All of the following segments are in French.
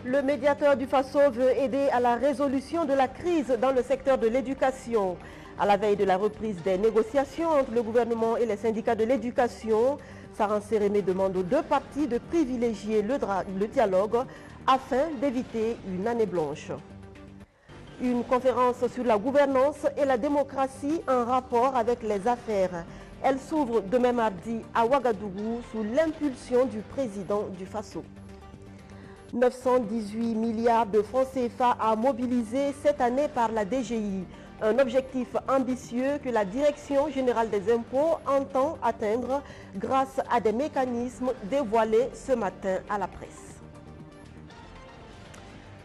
Le médiateur du Faso veut aider à la résolution de la crise dans le secteur de l'éducation. À la veille de la reprise des négociations entre le gouvernement et les syndicats de l'éducation, Saran Sérémé demande aux deux parties de privilégier le dialogue afin d'éviter une année blanche. Une conférence sur la gouvernance et la démocratie en rapport avec les affaires. Elle s'ouvre demain mardi à Ouagadougou sous l'impulsion du président du Faso. 918 milliards de francs CFA à mobiliser cette année par la DGI. Un objectif ambitieux que la Direction générale des impôts entend atteindre grâce à des mécanismes dévoilés ce matin à la presse.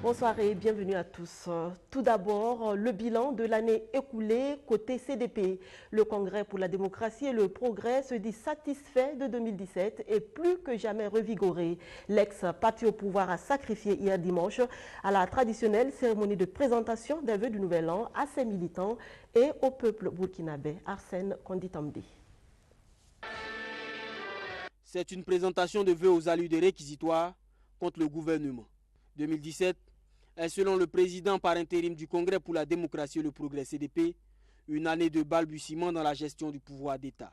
Bonsoir et bienvenue à tous. Tout d'abord, le bilan de l'année écoulée côté CDP. Le Congrès pour la démocratie et le progrès se dit satisfait de 2017 et plus que jamais revigoré. L'ex-parti au pouvoir a sacrifié hier dimanche à la traditionnelle cérémonie de présentation des vœux du Nouvel An à ses militants et au peuple burkinabé. Arsène Konditambi. C'est une présentation de vœux aux allures des réquisitoires contre le gouvernement. 2017 est, selon le président par intérim du Congrès pour la démocratie et le progrès CDP, une année de balbutiement dans la gestion du pouvoir d'État.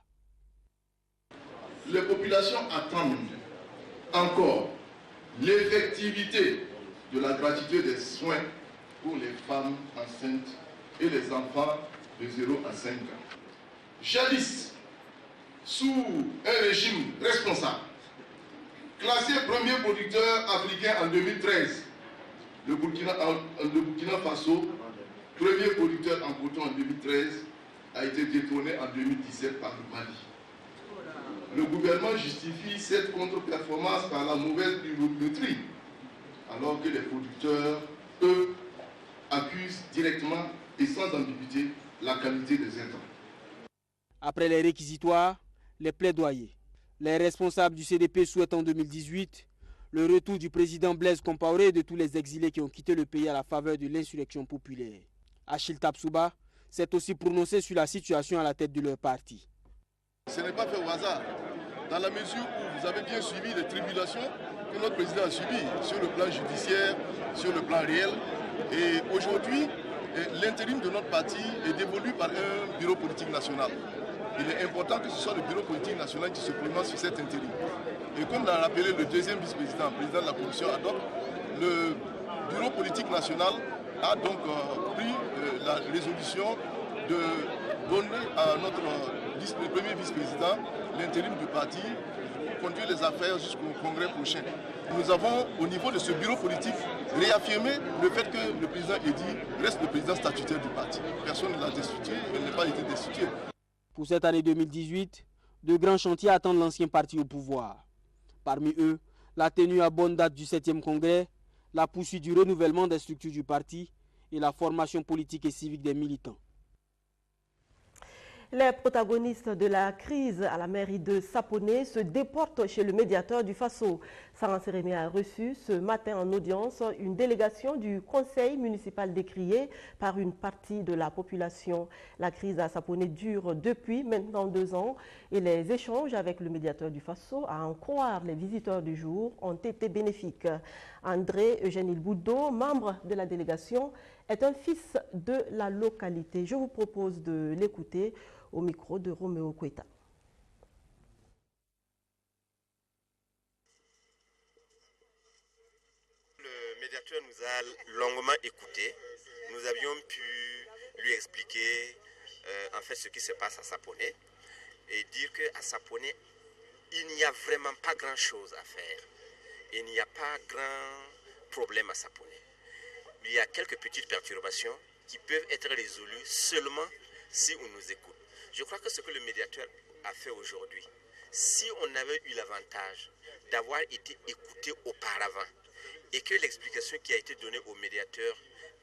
Les populations attendent encore l'effectivité de la gratuité des soins pour les femmes enceintes et les enfants de 0 à 5 ans. Jadis, sous un régime responsable, classé premier producteur africain en 2013, le Burkina Faso, premier producteur en coton en 2013, a été détrôné en 2017 par le Mali. Le gouvernement justifie cette contre-performance par la mauvaise pluviométrie, alors que les producteurs, eux, accusent directement et sans ambiguïté la qualité des intrants. Après les réquisitoires, les plaidoyers. Les responsables du CDP souhaitent en 2018 le retour du président Blaise Compaoré et de tous les exilés qui ont quitté le pays à la faveur de l'insurrection populaire. Achille Tapsouba s'est aussi prononcé sur la situation à la tête de leur parti. Ce n'est pas fait au hasard, dans la mesure où vous avez bien suivi les tribulations que notre président a subies sur le plan judiciaire, sur le plan réel. Et aujourd'hui, l'intérim de notre parti est dévolu par un bureau politique national. Il est important que ce soit le bureau politique national qui se prononce sur cet intérim. Et comme l'a rappelé le deuxième vice-président, président de la commission ad hoc, le bureau politique national a donc pris la résolution de donner à notre premier vice-président l'intérim du parti pour conduire les affaires jusqu'au congrès prochain. Nous avons, au niveau de ce bureau politique, réaffirmé le fait que le président Edi reste le président statutaire du parti. Personne ne l'a destitué, il n'a pas été destitué. Pour cette année 2018, de grands chantiers attendent l'ancien parti au pouvoir. Parmi eux, la tenue à bonne date du 7e congrès, la poursuite du renouvellement des structures du parti et la formation politique et civique des militants. Les protagonistes de la crise à la mairie de Saponé se déportent chez le médiateur du Faso. Saran Sérémé a reçu ce matin en audience une délégation du conseil municipal décrié par une partie de la population. La crise à Saponé dure depuis maintenant 2 ans et les échanges avec le médiateur du Faso, à en croire les visiteurs du jour, ont été bénéfiques. André Eugène Ilboudo, membre de la délégation, est un fils de la localité. Je vous propose de l'écouter au micro de Roméo Kweta. Le médiateur nous a longuement écoutés. Nous avions pu lui expliquer en fait ce qui se passe à Saponé et dire qu'à Saponé, il n'y a vraiment pas grand-chose à faire. Il n'y a pas grand problème à Saponé. Il y a quelques petites perturbations qui peuvent être résolues seulement si on nous écoute. Je crois que ce que le médiateur a fait aujourd'hui, si on avait eu l'avantage d'avoir été écouté auparavant et que l'explication qui a été donnée au médiateur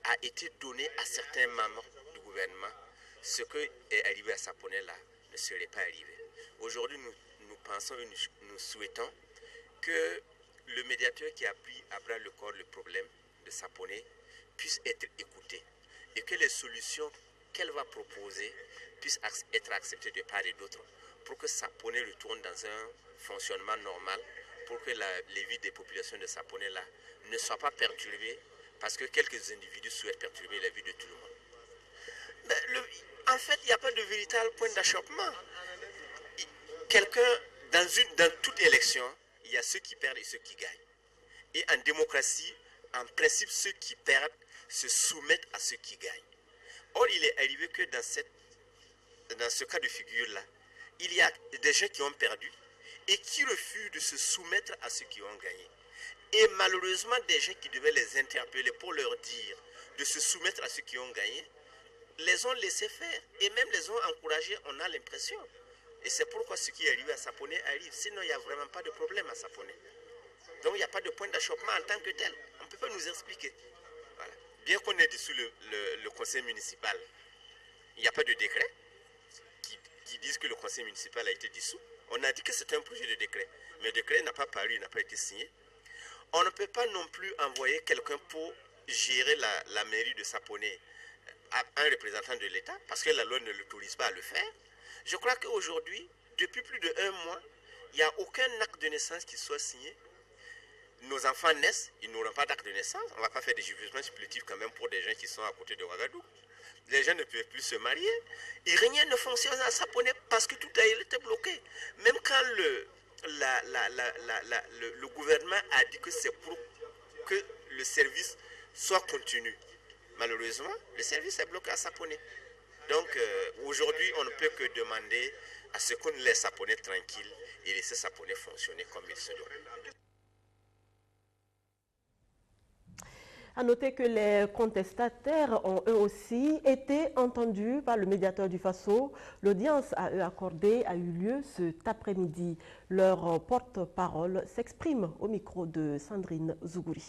a été donnée à certains membres du gouvernement, ce qui est arrivé à Saponé là ne serait pas arrivé. Aujourd'hui, nous pensons et nous souhaitons que le médiateur qui a pris à bras le corps le problème de Saponé puisse être écouté et que les solutions qu'elle va proposer puissent être acceptées de part et d'autre pour que Saponé retourne dans un fonctionnement normal pour que les vies des populations de Saponnet là ne soient pas perturbées parce que quelques individus souhaitent perturber la vie de tout le monde. En fait, il n'y a pas de véritable point d'achoppement. Dans toute élection, il y a ceux qui perdent et ceux qui gagnent. Et en démocratie, en principe, ceux qui perdent se soumettent à ceux qui gagnent. Or, il est arrivé que dans ce cas de figure-là, il y a des gens qui ont perdu et qui refusent de se soumettre à ceux qui ont gagné. Et malheureusement, des gens qui devaient les interpeller pour leur dire de se soumettre à ceux qui ont gagné, les ont laissés faire et même les ont encouragés, on a l'impression. Et c'est pourquoi ce qui est arrivé à Saponnet arrive. Sinon, il n'y a vraiment pas de problème à Saponnet. Donc, il n'y a pas de point d'achoppement en tant que tel. On ne peut pas nous expliquer. Voilà. Bien qu'on ait dissous le conseil municipal, il n'y a pas de décret qui disent que le conseil municipal a été dissous. On a dit que c'était un projet de décret. Mais le décret n'a pas paru, il n'a pas été signé. On ne peut pas non plus envoyer quelqu'un pour gérer la mairie de Saponnet à un représentant de l'État, parce que la loi ne l'autorise pas à le faire. Je crois qu'aujourd'hui, depuis plus d'1 mois, il n'y a aucun acte de naissance qui soit signé. Nos enfants naissent, ils n'auront pas d'acte de naissance. On ne va pas faire des jugements supplétifs quand même pour des gens qui sont à côté de Ouagadougou. Les gens ne peuvent plus se marier. Et rien ne fonctionne à Saponnet parce que tout a été bloqué. Même quand le gouvernement a dit que c'est pour que le service soit continu. Malheureusement, le service est bloqué à Saponnet. Donc aujourd'hui, on ne peut que demander à ce qu'on laisse Saponnet tranquille et laisser Saponnet fonctionner comme il se doit. À noter que les contestataires ont eux aussi été entendus par le médiateur du Faso. L'audience à eux accordée a eu lieu cet après-midi. Leur porte-parole s'exprime au micro de Sandrine Zougouri.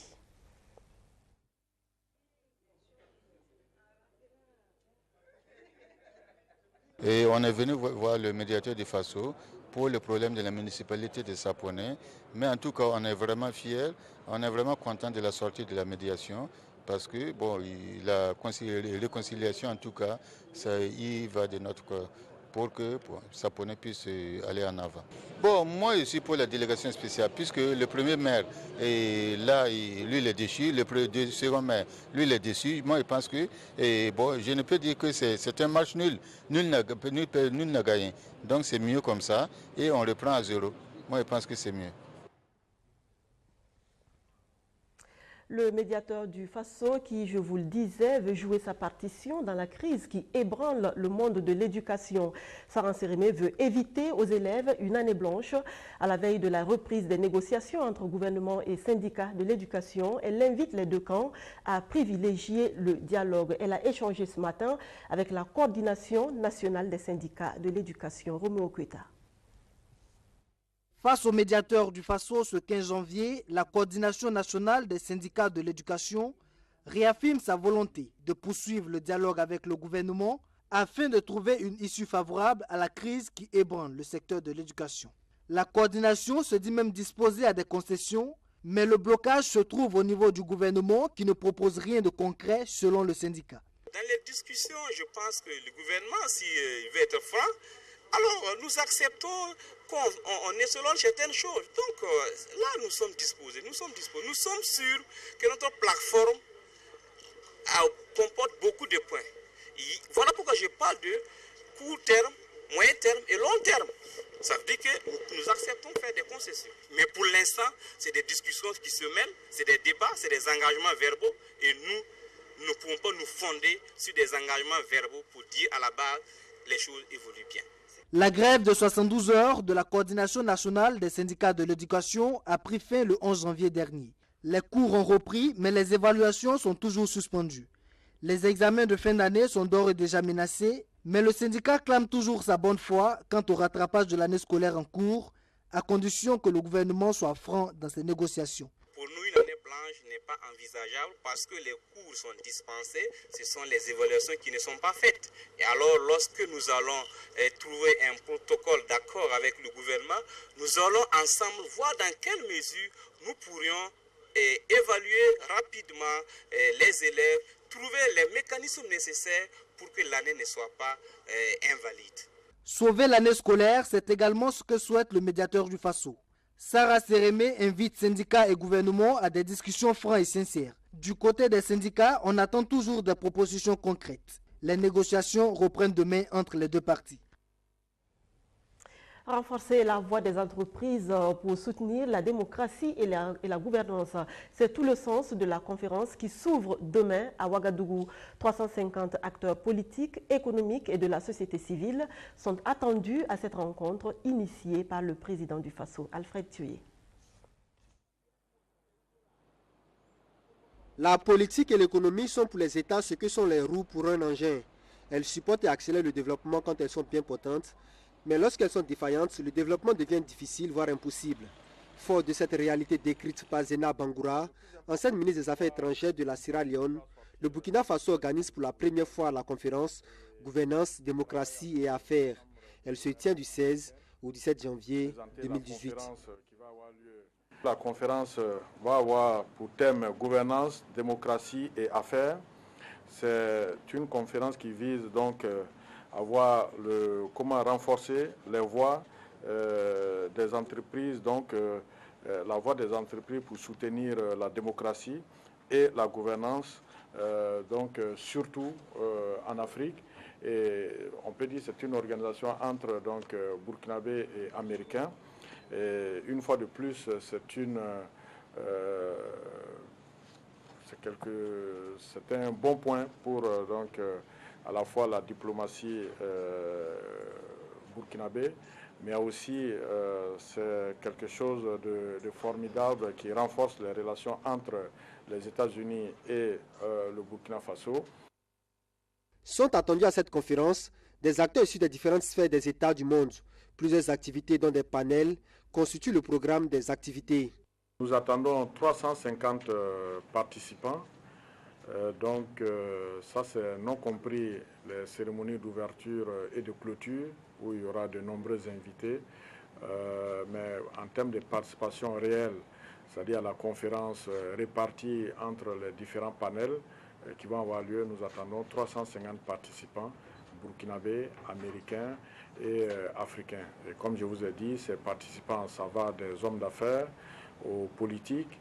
Et on est venu voir le médiateur du Faso pour le problème de la municipalité de Saponnet. Mais en tout cas, on est vraiment fiers, on est vraiment content de la sortie de la médiation parce que, bon, la réconciliation, en tout cas, ça y va de notre corps pour que Saponnet puisse aller en avant. Bon, moi, je suis pour la délégation spéciale puisque le premier maire, là, lui, il est déçu, le second maire, lui, il est déçu. Moi, je pense que, bon, je ne peux dire que c'est un match nul. Nul n'a gagné. Donc, c'est mieux comme ça et on reprend à 0. Moi, je pense que c'est mieux. Le médiateur du Faso, qui, je vous le disais, veut jouer sa partition dans la crise qui ébranle le monde de l'éducation. Saran Sérémé veut éviter aux élèves une année blanche. À la veille de la reprise des négociations entre gouvernement et syndicats de l'éducation, elle invite les deux camps à privilégier le dialogue. Elle a échangé ce matin avec la coordination nationale des syndicats de l'éducation. Roméo Kweta. Face au médiateur du Faso ce 15 janvier, la coordination nationale des syndicats de l'éducation réaffirme sa volonté de poursuivre le dialogue avec le gouvernement afin de trouver une issue favorable à la crise qui ébranle le secteur de l'éducation. La coordination se dit même disposée à des concessions, mais le blocage se trouve au niveau du gouvernement qui ne propose rien de concret selon le syndicat. Dans les discussions, je pense que le gouvernement, s'il veut être franc, alors nous acceptons qu'on est selon certaines choses. Donc là, nous sommes disposés. Nous sommes sûrs que notre plateforme comporte beaucoup de points. Et voilà pourquoi je parle de court terme, moyen terme et long terme. Ça veut dire que nous acceptons de faire des concessions. Mais pour l'instant, c'est des discussions qui se mêlent, c'est des débats, c'est des engagements verbaux. Et nous ne pouvons pas nous fonder sur des engagements verbaux pour dire à la base les choses évoluent bien. La grève de 72 heures de la coordination nationale des syndicats de l'éducation a pris fin le 11 janvier dernier. Les cours ont repris, mais les évaluations sont toujours suspendues. Les examens de fin d'année sont d'ores et déjà menacés, mais le syndicat clame toujours sa bonne foi quant au rattrapage de l'année scolaire en cours, à condition que le gouvernement soit franc dans ses négociations. Pour nous, une année blanche n'est pas envisageable parce que les cours sont dispensés, ce sont les évaluations qui ne sont pas faites. Et alors, lorsque nous allons trouver un protocole d'accord avec le gouvernement, nous allons ensemble voir dans quelle mesure nous pourrions évaluer rapidement les élèves, trouver les mécanismes nécessaires pour que l'année ne soit pas invalide. Sauver l'année scolaire, c'est également ce que souhaite le médiateur du Faso. Sarah Sérémé invite syndicats et gouvernements à des discussions franches et sincères. Du côté des syndicats, on attend toujours des propositions concrètes. Les négociations reprennent demain entre les deux parties. Renforcer la voix des entreprises pour soutenir la démocratie et la gouvernance. C'est tout le sens de la conférence qui s'ouvre demain à Ouagadougou. 350 acteurs politiques, économiques et de la société civile sont attendus à cette rencontre initiée par le président du Faso, Alfred Tuye. La politique et l'économie sont pour les États ce que sont les roues pour un engin. Elles supportent et accélèrent le développement quand elles sont bien potentes. Mais lorsqu'elles sont défaillantes, le développement devient difficile, voire impossible. Fort de cette réalité décrite par Zena Bangoura, ancienne ministre des Affaires étrangères de la Sierra Leone, le Burkina Faso organise pour la première fois la conférence « Gouvernance, démocratie et affaires ». Elle se tient du 16 au 17 janvier 2018. La conférence va avoir pour thème « Gouvernance, démocratie et affaires ». C'est une conférence qui vise donc à voir comment renforcer les voix des entreprises, donc la voix des entreprises pour soutenir la démocratie et la gouvernance, surtout en Afrique. Et on peut dire que c'est une organisation entre burkinabés et américains. Et une fois de plus, c'est un bon point pour à la fois la diplomatie burkinabé, mais aussi c'est quelque chose de formidable qui renforce les relations entre les États-Unis et le Burkina Faso. Sont attendus à cette conférence des acteurs issus des différentes sphères des États du monde. Plusieurs activités, dont des panels, constituent le programme des activités. Nous attendons 350 participants. Ça, c'est non compris les cérémonies d'ouverture et de clôture, où il y aura de nombreux invités. Mais en termes de participation réelle, c'est-à-dire la conférence répartie entre les différents panels qui vont avoir lieu, nous attendons 350 participants, burkinabés, américains et africains. Et comme je vous ai dit, ces participants, ça va des hommes d'affaires aux politiques,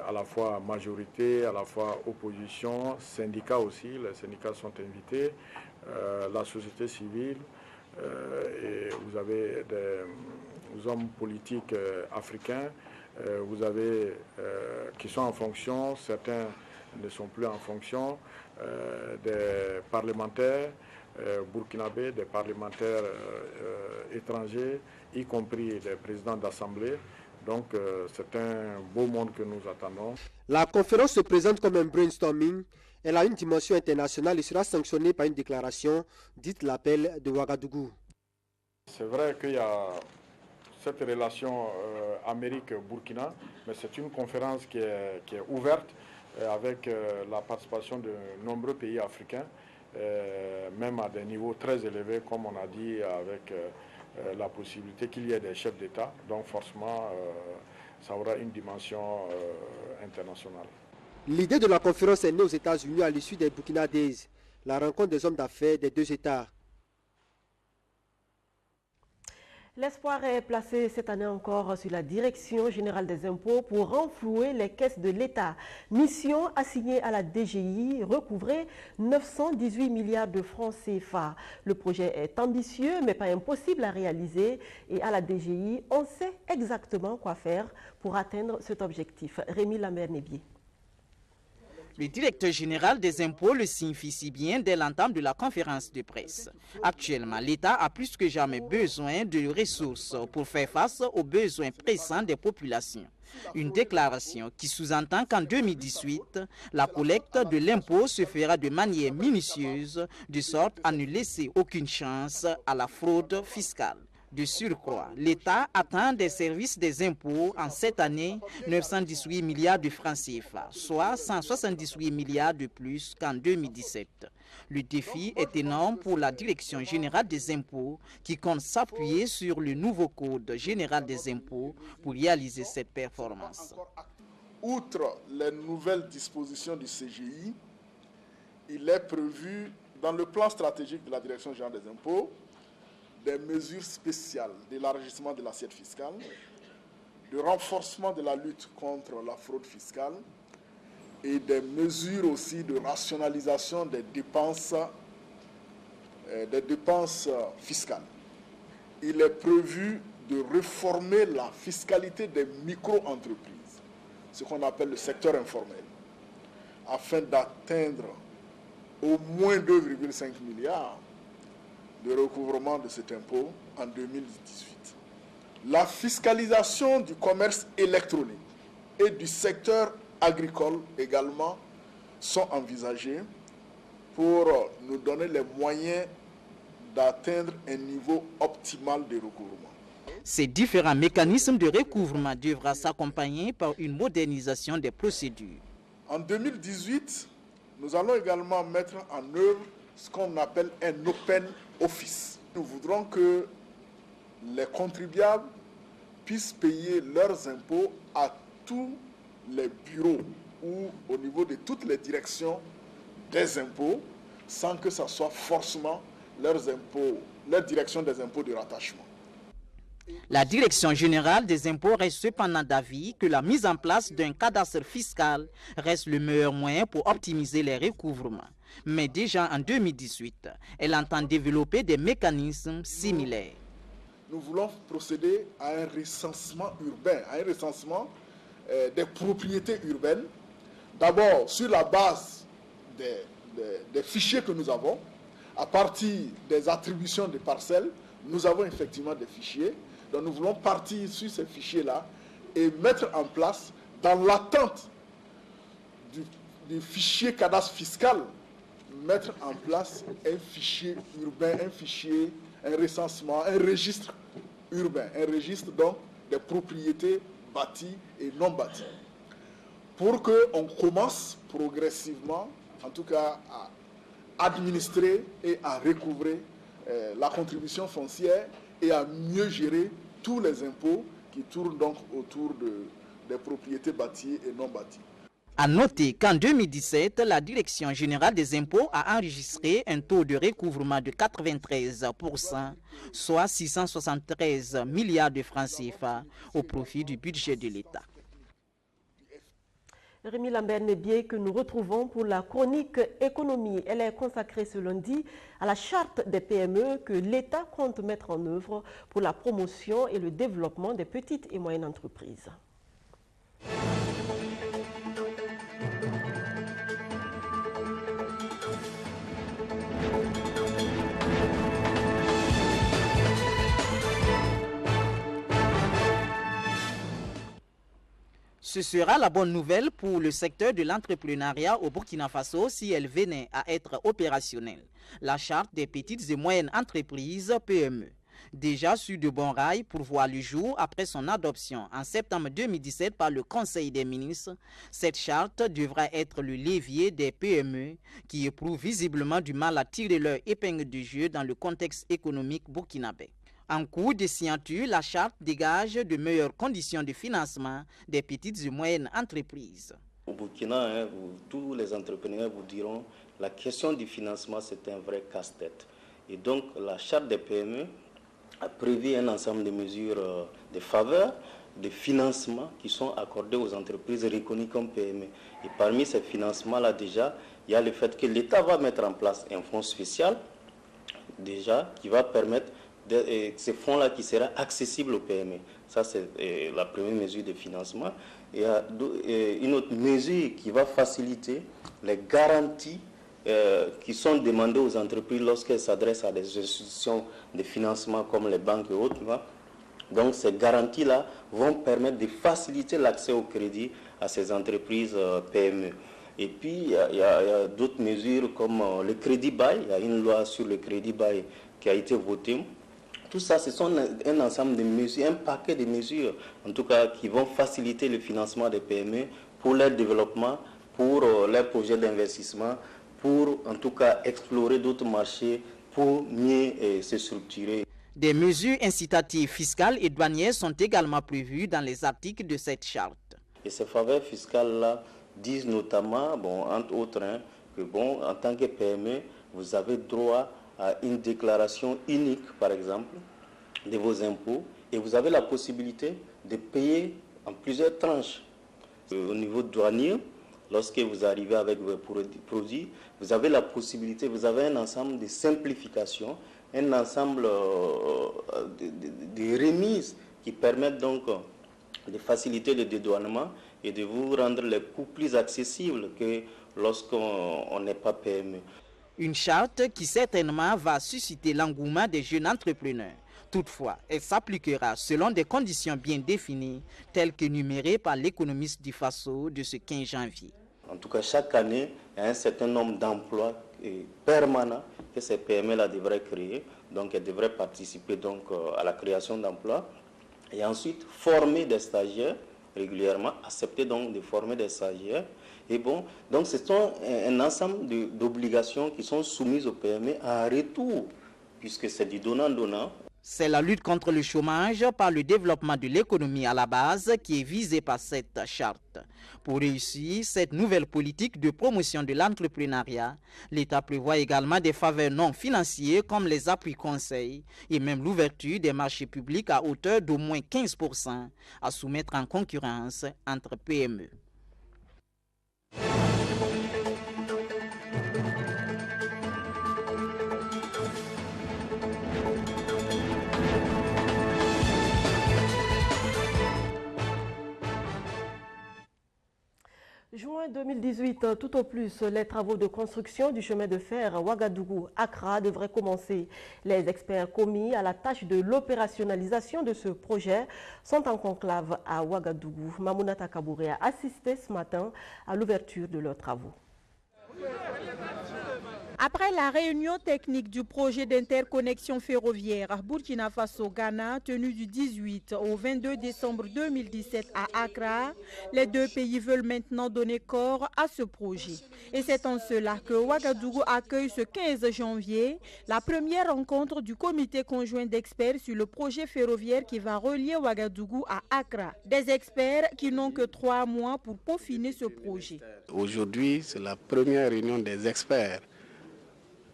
à la fois majorité, à la fois opposition, syndicats aussi, les syndicats sont invités, la société civile, et vous avez des hommes politiques africains, vous avez qui sont en fonction, certains ne sont plus en fonction, des parlementaires burkinabés, des parlementaires étrangers, y compris des présidents d'assemblée. Donc c'est un beau monde que nous attendons. La conférence se présente comme un brainstorming. Elle a une dimension internationale et sera sanctionnée par une déclaration dite l'appel de Ouagadougou. C'est vrai qu'il y a cette relation Amérique-Burkina, mais c'est une conférence qui est ouverte avec la participation de nombreux pays africains, même à des niveaux très élevés, comme on a dit, avec la possibilité qu'il y ait des chefs d'État. Donc forcément, ça aura une dimension internationale. L'idée de la conférence est née aux États-Unis à l'issue des Burkina Days, la rencontre des hommes d'affaires des deux États. L'espoir est placé cette année encore sur la Direction générale des impôts pour renflouer les caisses de l'État. Mission assignée à la DGI, recouvrer 918 milliards de francs CFA. Le projet est ambitieux mais pas impossible à réaliser et à la DGI, on sait exactement quoi faire pour atteindre cet objectif. Rémi Lambert-Nébier. Le directeur général des impôts le signifie si bien dès l'entame de la conférence de presse. Actuellement, l'État a plus que jamais besoin de ressources pour faire face aux besoins pressants des populations. Une déclaration qui sous-entend qu'en 2018, la collecte de l'impôt se fera de manière minutieuse, de sorte à ne laisser aucune chance à la fraude fiscale. De surcroît, l'État attend des services des impôts en cette année 918 milliards de francs CFA, soit 178 milliards de plus qu'en 2017. Le défi est énorme pour la Direction générale des impôts qui compte s'appuyer sur le nouveau Code général des impôts pour réaliser cette performance. Outre les nouvelles dispositions du CGI, il est prévu dans le plan stratégique de la Direction générale des impôts des mesures spéciales d'élargissement de l'assiette fiscale, de renforcement de la lutte contre la fraude fiscale et des mesures aussi de rationalisation des dépenses fiscales. Il est prévu de réformer la fiscalité des micro-entreprises, ce qu'on appelle le secteur informel, afin d'atteindre au moins 2,5 milliards de recouvrement de cet impôt en 2018. La fiscalisation du commerce électronique et du secteur agricole également sont envisagées pour nous donner les moyens d'atteindre un niveau optimal de recouvrement. Ces différents mécanismes de recouvrement devront s'accompagner par une modernisation des procédures. En 2018, nous allons également mettre en œuvre ce qu'on appelle un open office. Nous voudrons que les contribuables puissent payer leurs impôts à tous les bureaux ou au niveau de toutes les directions des impôts, sans que ce soit forcément leur direction des impôts de rattachement. La Direction générale des impôts reste cependant d'avis que la mise en place d'un cadastre fiscal reste le meilleur moyen pour optimiser les recouvrements. Mais déjà en 2018, elle entend développer des mécanismes similaires. Nous voulons procéder à un recensement urbain, à un recensement des propriétés urbaines. D'abord, sur la base des fichiers que nous avons, à partir des attributions des parcelles, nous avons effectivement des fichiers. Donc nous voulons partir sur ces fichiers-là et mettre en place, dans l'attente du fichier cadastre fiscal, mettre en place un fichier urbain, un recensement, un registre urbain, un registre donc des propriétés bâties et non bâties. Pour qu'on commence progressivement, en tout cas, à administrer et à recouvrer la contribution foncière et à mieux gérer tous les impôts qui tournent donc autour des propriétés bâties et non bâties. À noter qu'en 2017, la Direction générale des impôts a enregistré un taux de recouvrement de 93%, soit 673 milliards de francs CFA au profit du budget de l'État. Rémi Lambert-Nébier que nous retrouvons pour la chronique économie. Elle est consacrée ce lundi à la charte des PME que l'État compte mettre en œuvre pour la promotion et le développement des petites et moyennes entreprises. Ce sera la bonne nouvelle pour le secteur de l'entrepreneuriat au Burkina Faso si elle venait à être opérationnelle. La charte des petites et moyennes entreprises PME, déjà sur de bons rails pour voir le jour après son adoption en septembre 2017 par le Conseil des ministres, cette charte devra être le levier des PME qui éprouvent visiblement du mal à tirer leur épingle du jeu dans le contexte économique burkinabé. En cours de signature, la charte dégage de meilleures conditions de financement des petites et moyennes entreprises. Au Burkina, tous les entrepreneurs vous diront que la question du financement, c'est un vrai casse-tête. Et donc, la charte des PME a prévu un ensemble de mesures de faveur, de financement qui sont accordés aux entreprises reconnues comme PME. Et parmi ces financements-là, déjà, il y a le fait que l'État va mettre en place un fonds spécial, déjà, qui va permettre ces fonds-là qui sera accessible aux PME. Ça, c'est la première mesure de financement. Et une autre mesure qui va faciliter les garanties qui sont demandées aux entreprises lorsqu'elles s'adressent à des institutions de financement comme les banques et autres. Donc, ces garanties-là vont permettre de faciliter l'accès au crédit à ces entreprises PME. Et puis, il y a d'autres mesures comme le crédit bail. Il y a une loi sur le crédit bail qui a été votée. Tout ça, ce sont un ensemble de mesures, un paquet de mesures, en tout cas, qui vont faciliter le financement des PME pour leur développement, pour leurs projets d'investissement, pour, en tout cas, explorer d'autres marchés, pour mieux se structurer. Des mesures incitatives fiscales et douanières sont également prévues dans les articles de cette charte. Et ces faveurs fiscales-là disent notamment, entre autres, que en tant que PME, vous avez droit à une déclaration unique, par exemple, de vos impôts et vous avez la possibilité de payer en plusieurs tranches. Au niveau douanier, lorsque vous arrivez avec vos produits, vous avez la possibilité, vous avez un ensemble de simplifications, un ensemble de remises qui permettent donc de faciliter le dédouanement et de vous rendre les coûts plus accessibles que lorsqu'on n'est pas PME. Une charte qui certainement va susciter l'engouement des jeunes entrepreneurs. Toutefois, elle s'appliquera selon des conditions bien définies, telles qu'énumérées par l'économiste du Faso de ce 15 janvier. En tout cas, chaque année, il y a un certain nombre d'emplois permanents que ces PME-là devraient créer. Donc, elles devraient participer donc, à la création d'emplois. Et ensuite, former des stagiaires régulièrement, accepter donc de former des stagiaires. Et bon, donc ce sont un ensemble d'obligations qui sont soumises aux PME en retour, puisque c'est du donnant-donnant. C'est la lutte contre le chômage par le développement de l'économie à la base qui est visée par cette charte. Pour réussir cette nouvelle politique de promotion de l'entrepreneuriat, l'État prévoit également des faveurs non financières comme les appuis conseils et même l'ouverture des marchés publics à hauteur d'au moins 15% à soumettre en concurrence entre PME. Juin 2018, tout au plus, les travaux de construction du chemin de fer Ouagadougou-Accra devraient commencer. Les experts commis à la tâche de l'opérationnalisation de ce projet sont en conclave à Ouagadougou. Mamounata Kabouré a assisté ce matin à l'ouverture de leurs travaux. Après la réunion technique du projet d'interconnexion ferroviaire Burkina Faso-Ghana tenue du 18 au 22 décembre 2017 à Accra, les deux pays veulent maintenant donner corps à ce projet. Et c'est en cela que Ouagadougou accueille ce 15 janvier la première rencontre du comité conjoint d'experts sur le projet ferroviaire qui va relier Ouagadougou à Accra. Des experts qui n'ont que 3 mois pour peaufiner ce projet. Aujourd'hui, c'est la première réunion des experts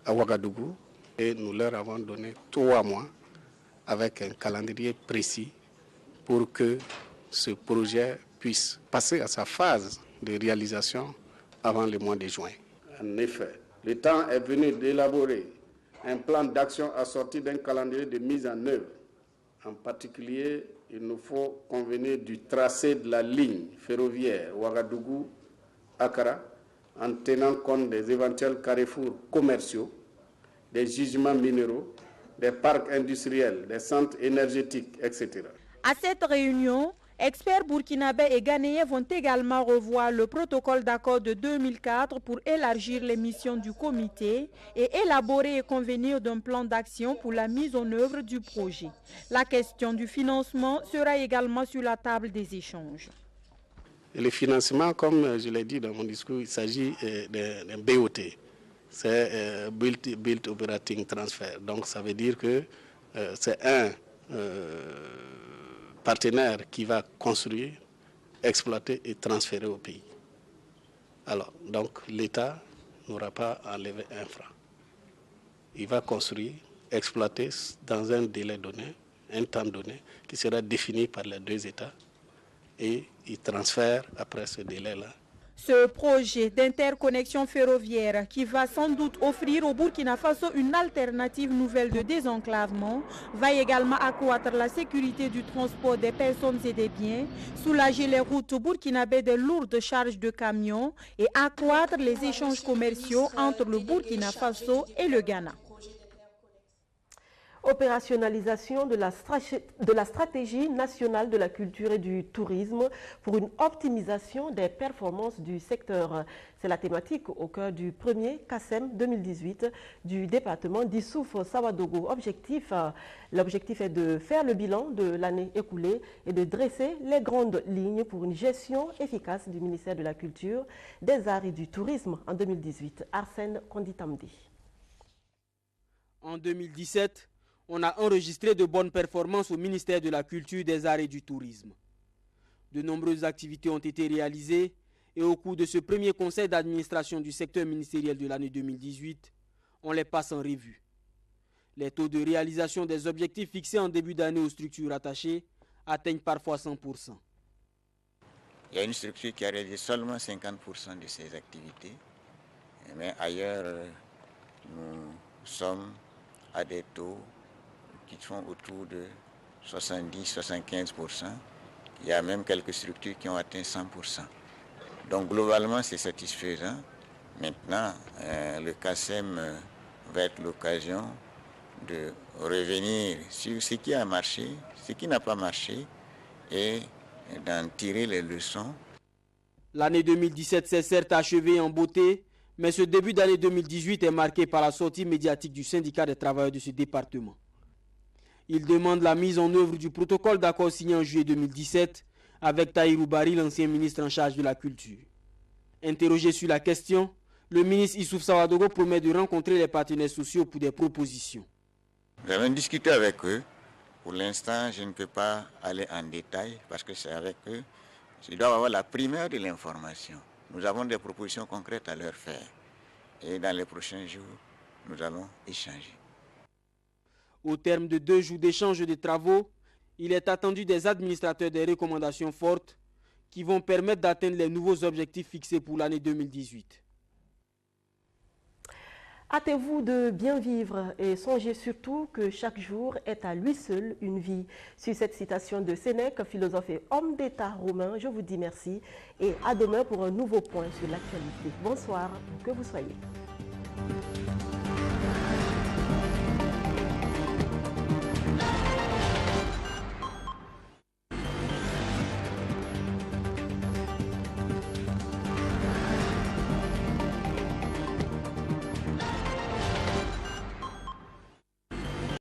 à Ouagadougou et nous leur avons donné 3 mois avec un calendrier précis pour que ce projet puisse passer à sa phase de réalisation avant le mois de juin. En effet, le temps est venu d'élaborer un plan d'action assorti d'un calendrier de mise en œuvre. En particulier, il nous faut convenir du tracé de la ligne ferroviaire Ouagadougou-Accra en tenant compte des éventuels carrefours commerciaux, des gisements minéraux, des parcs industriels, des centres énergétiques, etc. À cette réunion, experts burkinabés et ghanéens vont également revoir le protocole d'accord de 2004 pour élargir les missions du comité et élaborer et convenir d'un plan d'action pour la mise en œuvre du projet. La question du financement sera également sur la table des échanges. Et le financement, comme je l'ai dit dans mon discours, il s'agit d'un BOT. C'est Build Operating Transfer. Donc ça veut dire que c'est un partenaire qui va construire, exploiter et transférer au pays. Alors, donc l'État n'aura pas à enlever un franc. Il va construire, exploiter dans un délai donné, un temps donné, qui sera défini par les 2 États. Et il transfère après ce délai-là. Ce projet d'interconnexion ferroviaire qui va sans doute offrir au Burkina Faso une alternative nouvelle de désenclavement va également accroître la sécurité du transport des personnes et des biens, soulager les routes burkinabées des lourdes charges de camions et accroître les échanges commerciaux entre le Burkina Faso et le Ghana. Opérationnalisation de la stratégie nationale de la culture et du tourisme pour une optimisation des performances du secteur. C'est la thématique au cœur du premier CASEM 2018 du département d'Issouf Sawadogo. L'objectif est de faire le bilan de l'année écoulée et de dresser les grandes lignes pour une gestion efficace du ministère de la Culture, des Arts et du Tourisme en 2018. Arsène Konditamdi. En 2017, on a enregistré de bonnes performances au ministère de la Culture, des Arts et du Tourisme. De nombreuses activités ont été réalisées et au cours de ce premier conseil d'administration du secteur ministériel de l'année 2018, on les passe en revue. Les taux de réalisation des objectifs fixés en début d'année aux structures attachées atteignent parfois 100%. Il y a une structure qui a réalisé seulement 50% de ses activités, mais ailleurs, nous sommes à des taux qui sont autour de 70-75%. Il y a même quelques structures qui ont atteint 100%. Donc globalement, c'est satisfaisant. Maintenant, le CACEM va être l'occasion de revenir sur ce qui a marché, ce qui n'a pas marché, et d'en tirer les leçons. L'année 2017 s'est certes achevée en beauté, mais ce début d'année 2018 est marqué par la sortie médiatique du syndicat des travailleurs de ce département. Il demande la mise en œuvre du protocole d'accord signé en juillet 2017 avec Tahirou Bari, l'ancien ministre en charge de la culture. Interrogé sur la question, le ministre Issouf Sawadogo promet de rencontrer les partenaires sociaux pour des propositions. Nous avons discuté avec eux. Pour l'instant, je ne peux pas aller en détail parce que c'est avec eux. Ils doivent avoir la primeur de l'information. Nous avons des propositions concrètes à leur faire. Et dans les prochains jours, nous allons échanger. Au terme de 2 jours d'échange de travaux, il est attendu des administrateurs des recommandations fortes qui vont permettre d'atteindre les nouveaux objectifs fixés pour l'année 2018. Hâtez-vous de bien vivre et songez surtout que chaque jour est à lui seul une vie. Sur cette citation de Sénèque, philosophe et homme d'État romain, je vous dis merci et à demain pour un nouveau point sur l'actualité. Bonsoir, où que vous soyez.